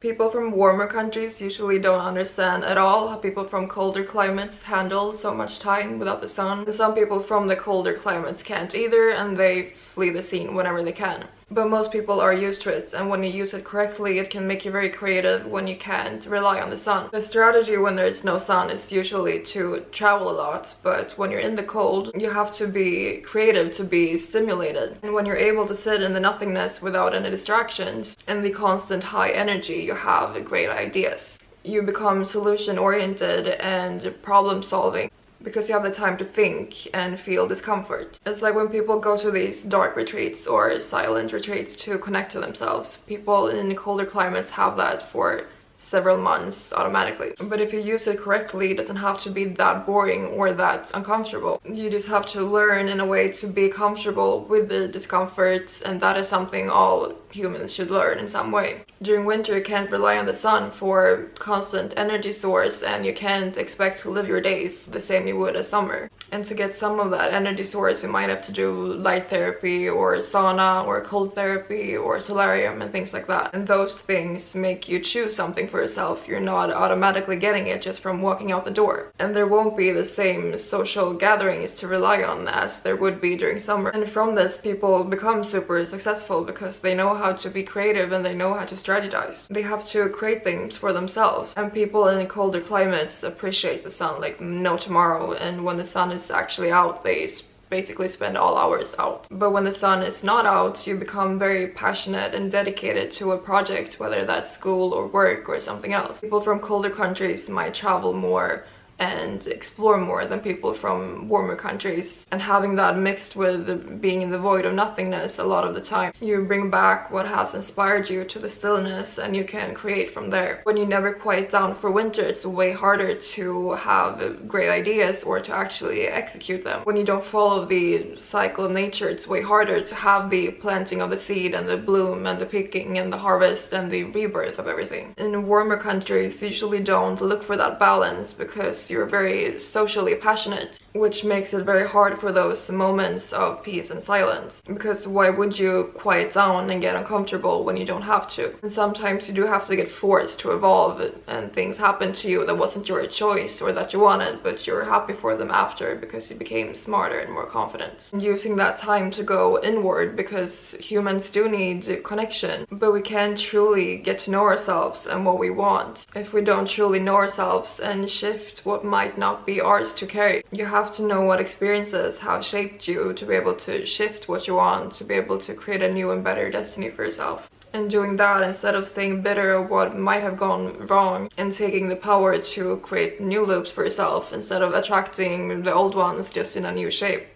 People from warmer countries usually don't understand at all how people from colder climates handle so much time without the sun. And some people from the colder climates can't either, and they flee the scene whenever they can. But most people are used to it, and when you use it correctly, it can make you very creative when you can't rely on the sun. The strategy when there's no sun is usually to travel a lot, but when you're in the cold, you have to be creative to be stimulated. And when you're able to sit in the nothingness without any distractions and the constant high energy, you have great ideas. You become solution-oriented and problem-solving, because you have the time to think and feel discomfort. It's like when people go to these dark retreats or silent retreats to connect to themselves. People in colder climates have that for several months automatically. But if you use it correctly, it doesn't have to be that boring or that uncomfortable. You just have to learn in a way to be comfortable with the discomfort, and that is something all humans should learn in some way. During winter, you can't rely on the sun for constant energy source, and you can't expect to live your days the same you would as summer. And to get some of that energy source, you might have to do light therapy or sauna or cold therapy or solarium and things like that. And those things make you choose something for yourself. You're not automatically getting it just from walking out the door. And there won't be the same social gatherings to rely on as there would be during summer. And from this, people become super successful because they know how to be creative and they know how to strategize. They have to create things for themselves. And people in colder climates appreciate the sun like no tomorrow. And when the sun is actually out, they basically spend all hours out. But when the sun is not out, you become very passionate and dedicated to a project, whether that's school or work or something else. People from colder countries might travel more and explore more than people from warmer countries, and having that mixed with being in the void of nothingness a lot of the time, you bring back what has inspired you to the stillness and you can create from there. When you never quiet down for winter, it's way harder to have great ideas or to actually execute them. When you don't follow the cycle of nature, it's way harder to have the planting of the seed and the bloom and the picking and the harvest and the rebirth of everything. In warmer countries, you usually don't look for that balance because you're very socially passionate, which makes it very hard for those moments of peace and silence. Because why would you quiet down and get uncomfortable when you don't have to? And sometimes you do have to get forced to evolve, and things happen to you that wasn't your choice or that you wanted, but you're happy for them after because you became smarter and more confident. And using that time to go inward, because humans do need connection, but we can't truly get to know ourselves and what we want if we don't truly know ourselves and shift what might not be ours to carry. You have to know what experiences have shaped you to be able to shift what you want, to be able to create a new and better destiny for yourself. And doing that instead of staying bitter of what might have gone wrong, and taking the power to create new loops for yourself instead of attracting the old ones just in a new shape.